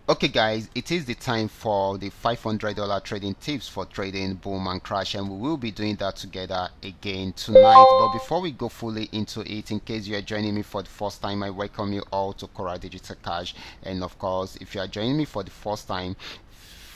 Okay guys, it is the time for the $500 trading tips for trading boom and crash, and we will be doing that together again tonight. But before we go fully into it, in case you are joining me for the first time, I welcome you all to Qora Digital Cash. And of course, if you are joining me for the first time,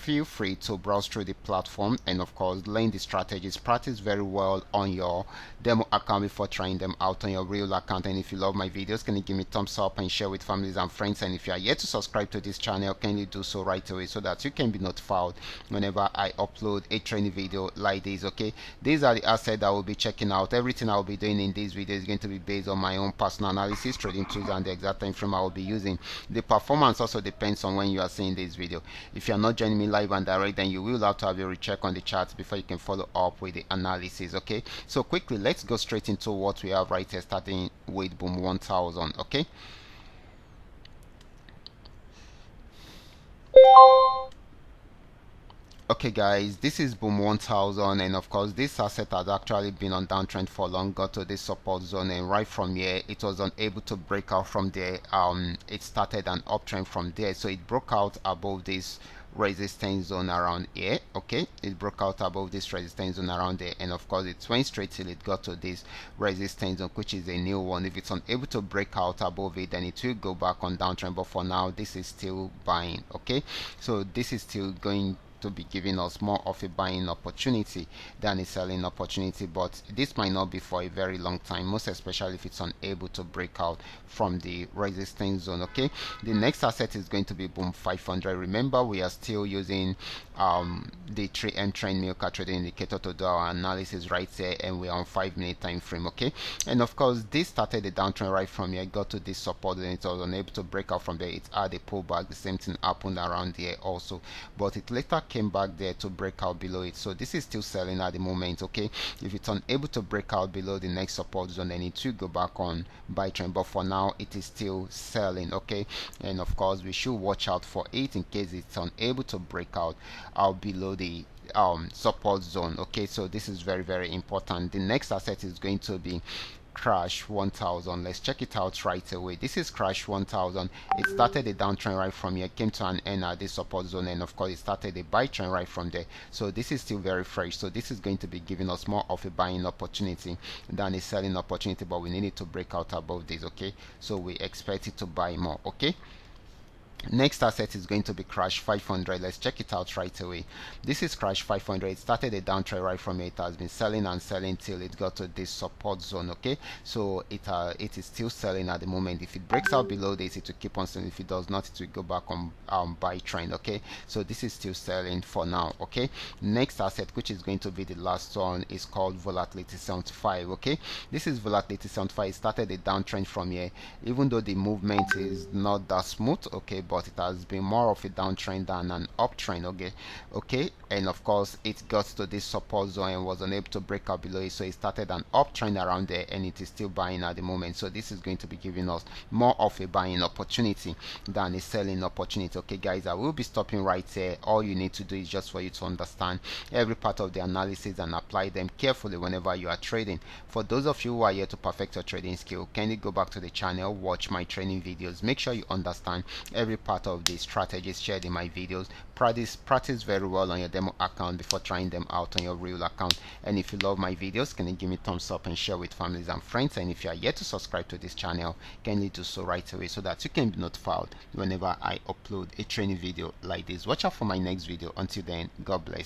feel free to browse through the platform and of course learn the strategies, practice very well on your demo account before trying them out on your real account. And if you love my videos, can you give me thumbs up and share with families and friends? And if you are yet to subscribe to this channel, can you do so right away so that you can be notified whenever I upload a training video like this. Okay, these are the assets that I will be checking out. Everything I will be doing in this video is going to be based on my own personal analysis, trading tools, and the exact time frame I will be using. The performance also depends on when you are seeing this video. If you are not joining me live and direct, then you will have to have a recheck on the charts before you can follow up with the analysis. Okay, so quickly let's go straight into what we have right here, starting with boom 1000. Okay, okay guys, this is boom 1000, and of course this asset has actually been on downtrend for long, got to this support zone, and right from here it was unable to break out from there. It started an uptrend from there, so it broke out above this resistance zone around here. Okay, it broke out above this resistance zone around there, and of course it went straight till it got to this resistance zone, which is a new one. If it's unable to break out above it, then it will go back on downtrend, but for now this is still buying. Okay, so this is still going to be giving us more of a buying opportunity than a selling opportunity, but this might not be for a very long time, most especially if it's unable to break out from the resistance zone. Okay, the next asset is going to be boom 500. Remember, we are still using the 3M trend Milka trading indicator to do our analysis right here, and we are on 5-minute time frame. Okay, and of course this started the downtrend right from here, got to this support, and it was unable to break out from there. It had a pullback. The same thing happened around here also, but it later came back there to break out below it. So this is still selling at the moment. Okay, if it's unable to break out below the next support zone, then it will go back on buy trend, but for now it is still selling. Okay, and of course we should watch out for it in case it's unable to break out below the support zone. Okay, so this is very important. The next asset is going to be crash 1000. Let's check it out right away. This is crash 1000. It started a downtrend right from here, came to an end at this support zone, and of course it started a buy trend right from there. So this is still very fresh, so this is going to be giving us more of a buying opportunity than a selling opportunity, but we need it to break out above this. Okay, so we expect it to buy more. Okay, next asset is going to be crash 500. Let's check it out right away. This is crash 500. It started a downtrend right from it, has been selling and selling till it got to this support zone. Okay, so it is still selling at the moment. If it breaks out below this, it will keep on selling. If it does not, it will go back on buy trend. Okay, so this is still selling for now. Okay, next asset, which is going to be the last one, is called volatility 75. Okay, this is volatility 75. It started a downtrend from here, even though the movement is not that smooth. Okay, but it has been more of a downtrend than an uptrend. Okay, and of course it got to this support zone and was unable to break out below it, so it started an uptrend around there, and it is still buying at the moment. So this is going to be giving us more of a buying opportunity than a selling opportunity. Okay guys, I will be stopping right here. All you need to do is just for you to understand every part of the analysis and apply them carefully whenever you are trading. For those of you who are here to perfect your trading skill, kindly go back to the channel, watch my training videos, make sure you understand every part of the strategies shared in my videos. Practice very well on your demo account before trying them out on your real account. And if you love my videos, can you give me thumbs up and share with families and friends? And if you are yet to subscribe to this channel, kindly do so right away so that you can be notified whenever I upload a training video like this. Watch out for my next video. Until then, God bless.